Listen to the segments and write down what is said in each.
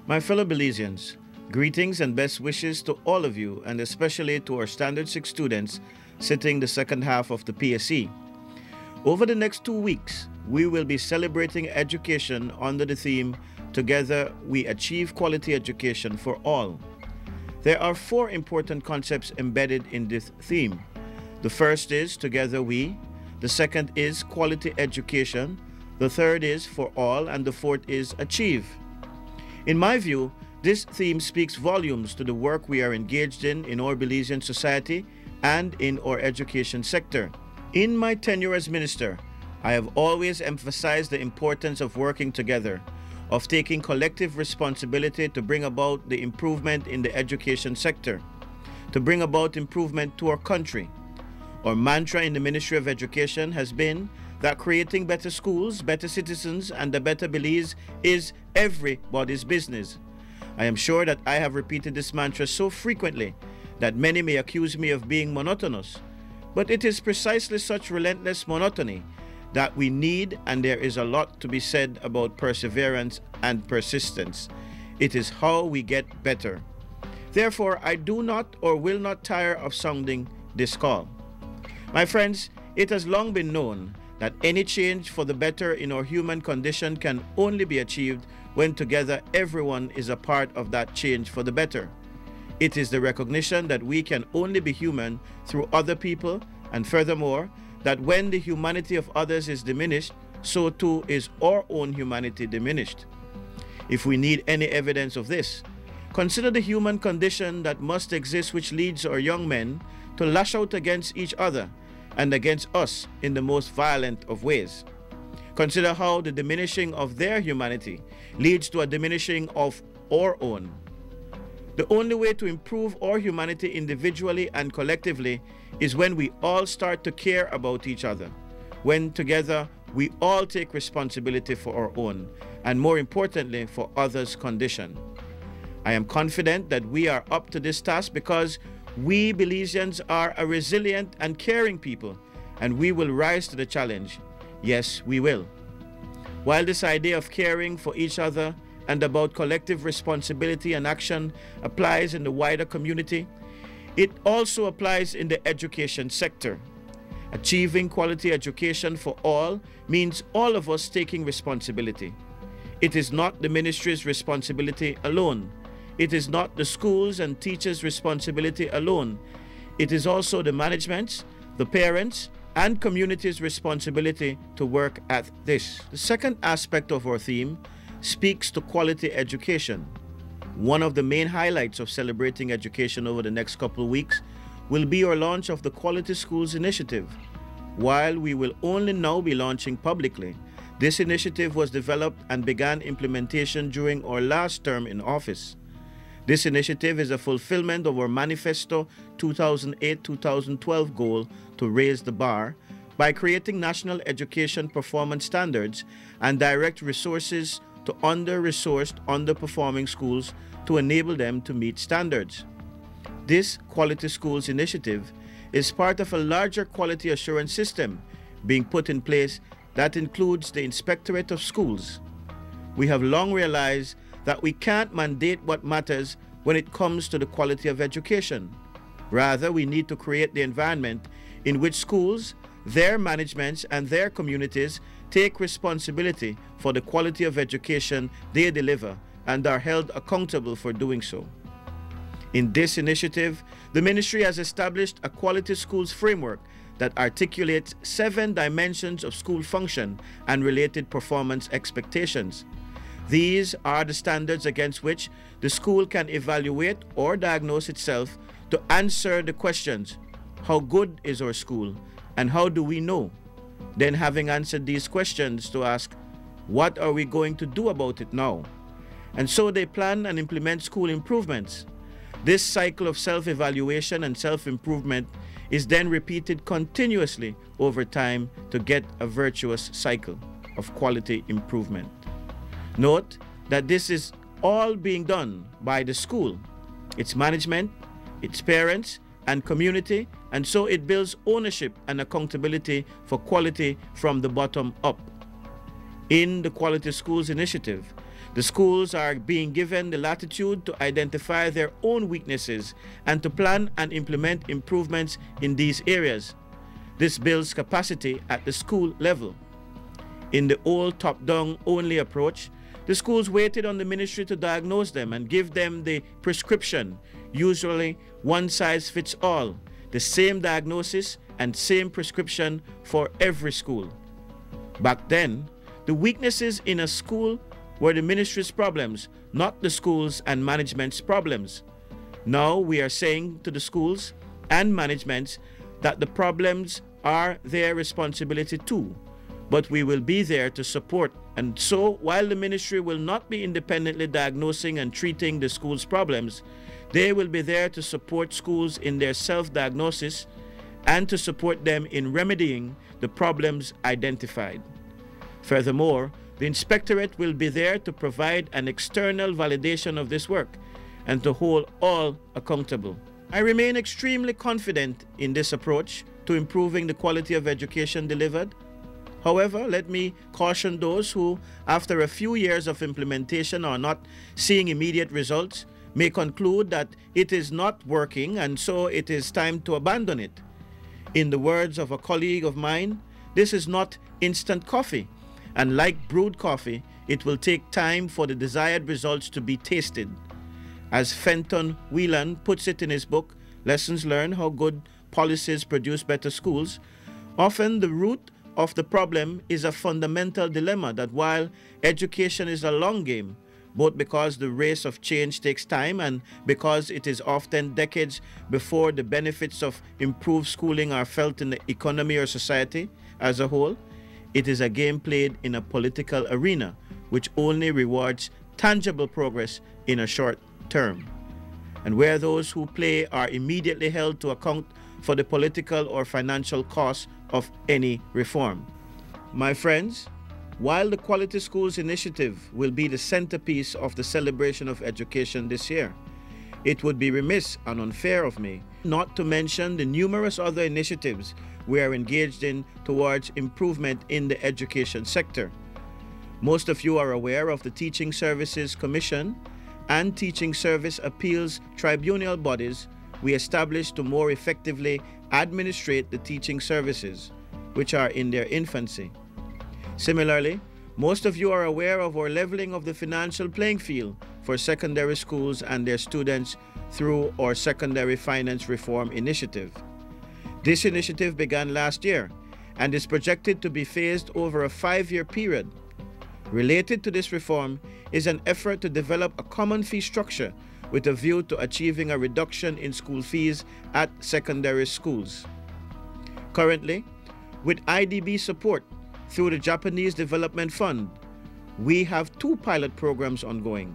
My fellow Belizeans, greetings and best wishes to all of you, and especially to our Standard 6 students sitting the second half of the PSE. Over the next 2 weeks, we will be celebrating education under the theme, Together We Achieve Quality Education for All. There are 4 important concepts embedded in this theme. The first is Together We, the second is Quality Education, the third is For All, and the fourth is Achieve. In my view, this theme speaks volumes to the work we are engaged in our Belizean society and in our education sector. In my tenure as minister, I have always emphasized the importance of working together, of taking collective responsibility to bring about the improvement in the education sector, to bring about improvement to our country. Our mantra in the Ministry of Education has been that creating better schools, better citizens, and a better Belize is everybody's business. I am sure that I have repeated this mantra so frequently that many may accuse me of being monotonous, but it is precisely such relentless monotony that we need, and there is a lot to be said about perseverance and persistence. It is how we get better. Therefore, I do not or will not tire of sounding this call. My friends, it has long been known that any change for the better in our human condition can only be achieved when together everyone is a part of that change for the better. It is the recognition that we can only be human through other people, and furthermore, that when the humanity of others is diminished, so too is our own humanity diminished. If we need any evidence of this, consider the human condition that must exist which leads our young men to lash out against each other and against us in the most violent of ways. Consider how the diminishing of their humanity leads to a diminishing of our own. The only way to improve our humanity individually and collectively is when we all start to care about each other, when together we all take responsibility for our own, and more importantly, for others' condition. I am confident that we are up to this task because we Belizeans are a resilient and caring people, and we will rise to the challenge. Yes, we will. While this idea of caring for each other and about collective responsibility and action applies in the wider community, it also applies in the education sector. Achieving quality education for all means all of us taking responsibility. It is not the ministry's responsibility alone. It is not the schools and teachers' responsibility alone. It is also the management's, the parents', and community's responsibility to work at this. The second aspect of our theme speaks to quality education. One of the main highlights of celebrating education over the next couple of weeks will be our launch of the Quality Schools Initiative. While we will only now be launching publicly, this initiative was developed and began implementation during our last term in office. This initiative is a fulfillment of our Manifesto 2008-2012 goal to raise the bar by creating national education performance standards and direct resources to under-resourced, underperforming schools to enable them to meet standards. This Quality Schools Initiative is part of a larger quality assurance system being put in place that includes the Inspectorate of Schools. We have long realized that we can't mandate what matters when it comes to the quality of education. Rather, we need to create the environment in which schools, their managements, and their communities take responsibility for the quality of education they deliver and are held accountable for doing so. In this initiative, the ministry has established a quality schools framework that articulates 7 dimensions of school function and related performance expectations. These are the standards against which the school can evaluate or diagnose itself to answer the questions, how good is our school and how do we know? Then, having answered these questions, to ask, what are we going to do about it now? And so they plan and implement school improvements. This cycle of self-evaluation and self-improvement is then repeated continuously over time to get a virtuous cycle of quality improvement. Note that this is all being done by the school, its management, its parents, and community, and so it builds ownership and accountability for quality from the bottom up. In the Quality Schools Initiative, The schools are being given the latitude to identify their own weaknesses and to plan and implement improvements in these areas. This builds capacity at the school level. In the old top-down only approach, the schools waited on the ministry to diagnose them and give them the prescription, usually one size fits all, the same diagnosis and same prescription for every school. Back then, the weaknesses in a school were the ministry's problems, not the schools and management's problems. Now we are saying to the schools and managements that the problems are their responsibility too, but we will be there to support. And so, while the ministry will not be independently diagnosing and treating the school's problems, they will be there to support schools in their self-diagnosis and to support them in remedying the problems identified. Furthermore, the inspectorate will be there to provide an external validation of this work and to hold all accountable. I remain extremely confident in this approach to improving the quality of education delivered. However, let me caution those who, after a few years of implementation, are not seeing immediate results, may conclude that it is not working and so it is time to abandon it. In the words of a colleague of mine, this is not instant coffee, and like brewed coffee, it will take time for the desired results to be tasted. As Fenton Whelan puts it in his book, Lessons Learned: How Good Policies Produce Better Schools, often the root of the problem is a fundamental dilemma that while education is a long game, both because the race of change takes time and because it is often decades before the benefits of improved schooling are felt in the economy or society as a whole, it is a game played in a political arena which only rewards tangible progress in a short term, and where those who play are immediately held to account for the political or financial costs of any reform. My friends, while the Quality Schools Initiative will be the centerpiece of the celebration of education this year, it would be remiss and unfair of me not to mention the numerous other initiatives we are engaged in towards improvement in the education sector. Most of you are aware of the Teaching Services Commission and Teaching Service Appeals Tribunal bodies we established to more effectively administrate the teaching services, which are in their infancy. Similarly, most of you are aware of our leveling of the financial playing field for secondary schools and their students through our Secondary Finance Reform Initiative. This initiative began last year and is projected to be phased over a 5-year period. Related to this reform is an effort to develop a common fee structure with a view to achieving a reduction in school fees at secondary schools. Currently, with IDB support through the Japanese Development Fund, we have 2 pilot programs ongoing.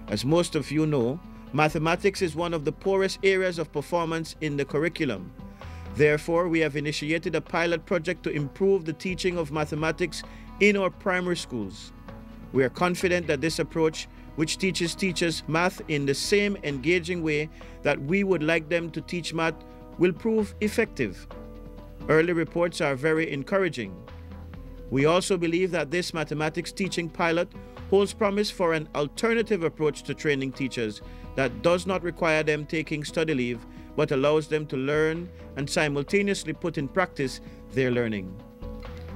As most of you know, mathematics is one of the poorest areas of performance in the curriculum. Therefore, we have initiated a pilot project to improve the teaching of mathematics in our primary schools. We are confident that this approach, which teaches teachers math in the same engaging way that we would like them to teach math, will prove effective. Early reports are very encouraging. We also believe that this mathematics teaching pilot holds promise for an alternative approach to training teachers that does not require them taking study leave, but allows them to learn and simultaneously put in practice their learning.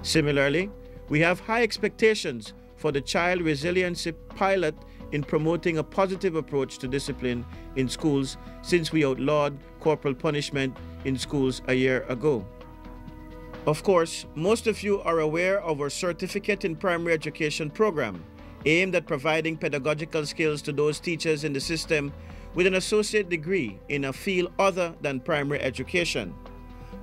Similarly, we have high expectations for the child resiliency pilot in promoting a positive approach to discipline in schools since we outlawed corporal punishment in schools a year ago. Of course, most of you are aware of our Certificate in Primary Education program, aimed at providing pedagogical skills to those teachers in the system with an associate degree in a field other than primary education.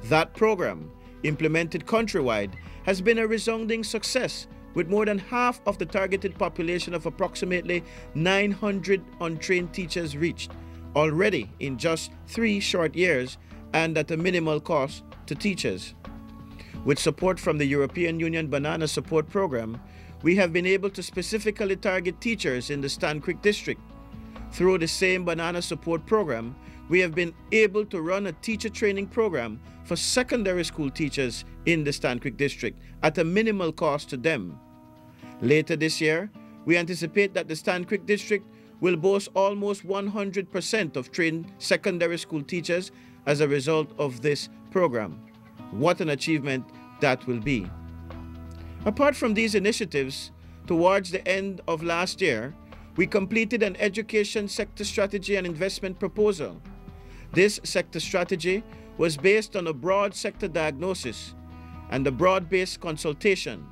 That program, implemented countrywide, has been a resounding success, with more than half of the targeted population of approximately 900 untrained teachers reached already in just 3 short years and at a minimal cost to teachers. With support from the European Union Banana Support Program, we have been able to specifically target teachers in the Stan Creek District. Through the same Banana Support Program, we have been able to run a teacher training program for secondary school teachers in the Stan Creek District at a minimal cost to them. Later this year, we anticipate that the Stand Creek District will boast almost 100% of trained secondary school teachers as a result of this program. What an achievement that will be. Apart from these initiatives, towards the end of last year, we completed an education sector strategy and investment proposal. This sector strategy was based on a broad sector diagnosis and a broad-based consultation.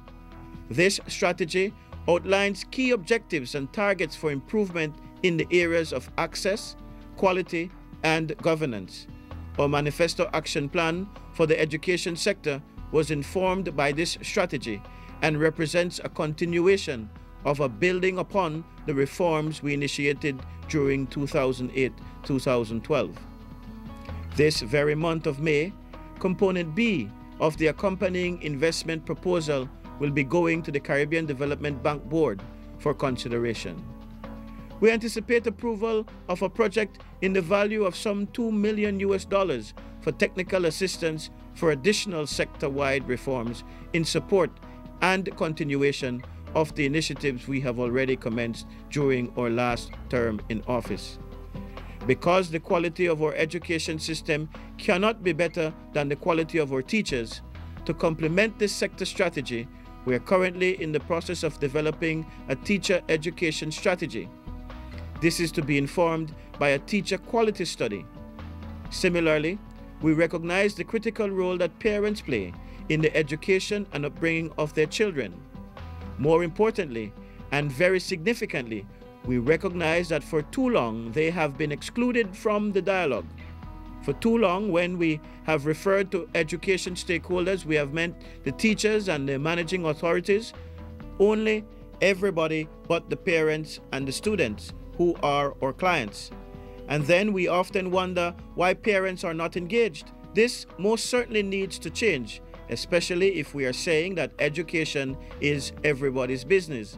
This strategy outlines key objectives and targets for improvement in the areas of access, quality, and governance. Our manifesto action plan for the education sector was informed by this strategy and represents a continuation of a building upon the reforms we initiated during 2008-2012. This very month of May, Component B of the accompanying investment proposal will be going to the Caribbean Development Bank Board for consideration. We anticipate approval of a project in the value of some $2 million for technical assistance for additional sector-wide reforms in support and continuation of the initiatives we have already commenced during our last term in office. Because the quality of our education system cannot be better than the quality of our teachers, to complement this sector strategy, we are currently in the process of developing a teacher education strategy. This is to be informed by a teacher quality study. Similarly, we recognize the critical role that parents play in the education and upbringing of their children. More importantly, and very significantly, we recognize that for too long they have been excluded from the dialogue. For too long, when we have referred to education stakeholders, we have meant the teachers and the managing authorities, only everybody but the parents and the students who are our clients. And then we often wonder why parents are not engaged. This most certainly needs to change, especially if we are saying that education is everybody's business.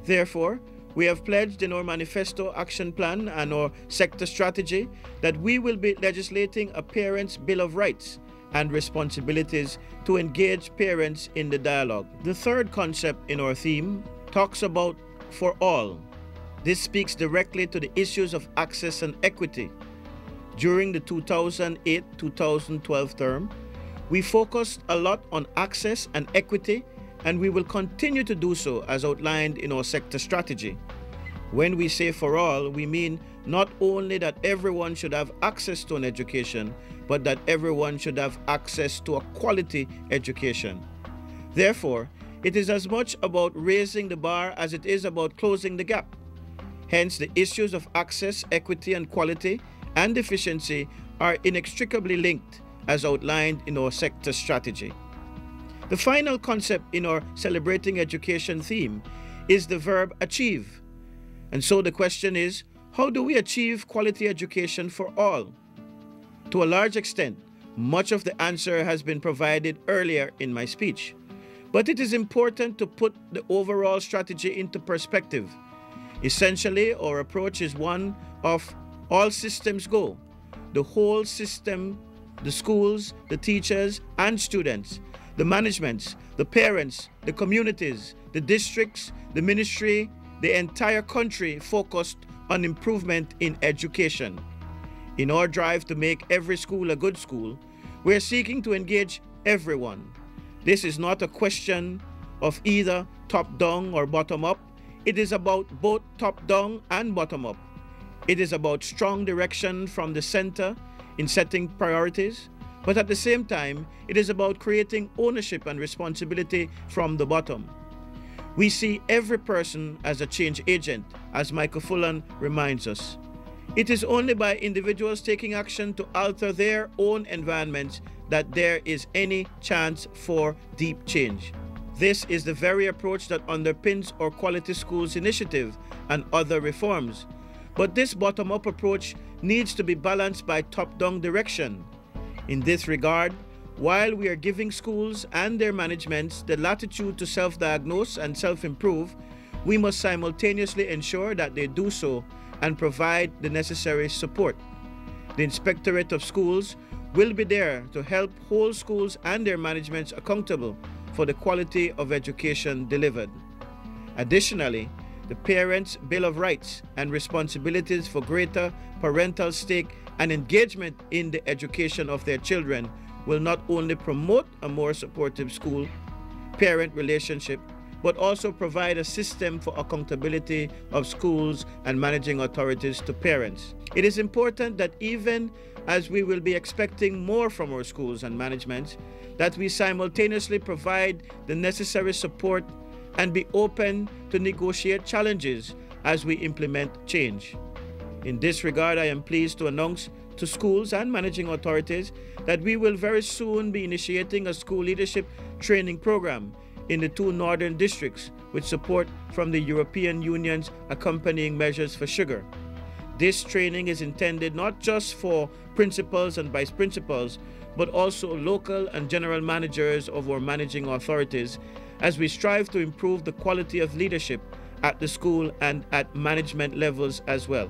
Therefore, we have pledged in our manifesto action plan and our sector strategy that we will be legislating a Parents' Bill of Rights and responsibilities to engage parents in the dialogue. The third concept in our theme talks about for all. This speaks directly to the issues of access and equity. During the 2008-2012 term, we focused a lot on access and equity, and we will continue to do so as outlined in our sector strategy. When we say for all, we mean not only that everyone should have access to an education, but that everyone should have access to a quality education. Therefore, it is as much about raising the bar as it is about closing the gap. Hence, the issues of access, equity, and quality and efficiency are inextricably linked as outlined in our sector strategy. The final concept in our Celebrating Education theme is the verb achieve. And so the question is, how do we achieve quality education for all? To a large extent, much of the answer has been provided earlier in my speech. But it is important to put the overall strategy into perspective. Essentially, our approach is one of all systems go. The whole system, the schools, the teachers and students, the managements, the parents, the communities, the districts, the ministry, the entire country focused on improvement in education. In our drive to make every school a good school, we are seeking to engage everyone. This is not a question of either top-down or bottom-up. It is about both top-down and bottom-up. It is about strong direction from the center in setting priorities, but at the same time, it is about creating ownership and responsibility from the bottom. We see every person as a change agent, as Michael Fullan reminds us. It is only by individuals taking action to alter their own environments that there is any chance for deep change. This is the very approach that underpins our Quality Schools initiative and other reforms. But this bottom-up approach needs to be balanced by top-down direction. In this regard, while we are giving schools and their managements the latitude to self-diagnose and self-improve, we must simultaneously ensure that they do so and provide the necessary support. The Inspectorate of Schools will be there to help hold schools and their managements accountable for the quality of education delivered. Additionally, The Parents' Bill of Rights and Responsibilities for greater parental stake and engagement in the education of their children will not only promote a more supportive school-parent relationship, but also provide a system for accountability of schools and managing authorities to parents. It is important that even as we will be expecting more from our schools and management, that we simultaneously provide the necessary support and be open to negotiate challenges as we implement change. In this regard, I am pleased to announce to schools and managing authorities that we will very soon be initiating a school leadership training program in the 2 northern districts with support from the European Union's accompanying measures for sugar. This training is intended not just for principals and vice principals, but also local and general managers of our managing authorities as we strive to improve the quality of leadership at the school and at management levels as well.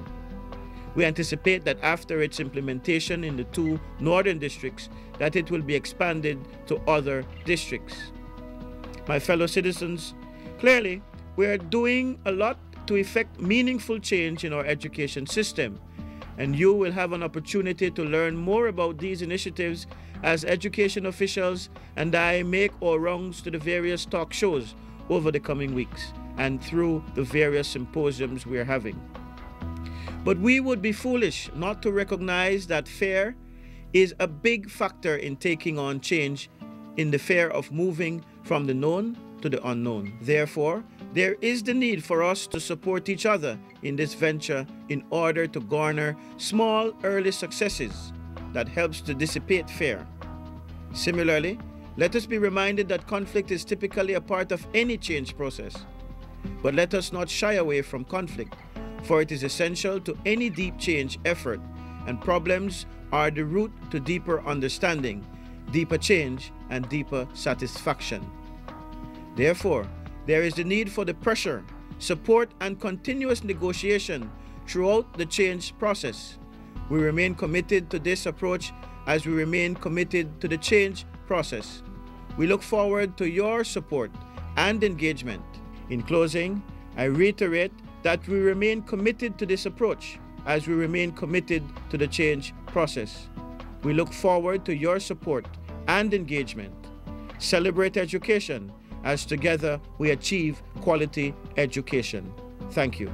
We anticipate that after its implementation in the 2 northern districts, that it will be expanded to other districts. My fellow citizens, clearly, we are doing a lot to effect meaningful change in our education system, and you will have an opportunity to learn more about these initiatives as education officials and I make our rounds to the various talk shows over the coming weeks and through the various symposiums we are having. But we would be foolish not to recognize that fear is a big factor in taking on change, in the fear of moving from the known to the unknown. Therefore, there is the need for us to support each other in this venture in order to garner small early successes that helps to dissipate fear. Similarly, let us be reminded that conflict is typically a part of any change process. But let us not shy away from conflict, for it is essential to any deep change effort, and problems are the route to deeper understanding, deeper change, and deeper satisfaction. Therefore, there is the need for the pressure, support, and continuous negotiation throughout the change process. We remain committed to this approach as we remain committed to the change process. We look forward to your support and engagement. In closing, I reiterate that we remain committed to this approach as we remain committed to the change process. We look forward to your support and engagement. Celebrate education as together we achieve quality education. Thank you.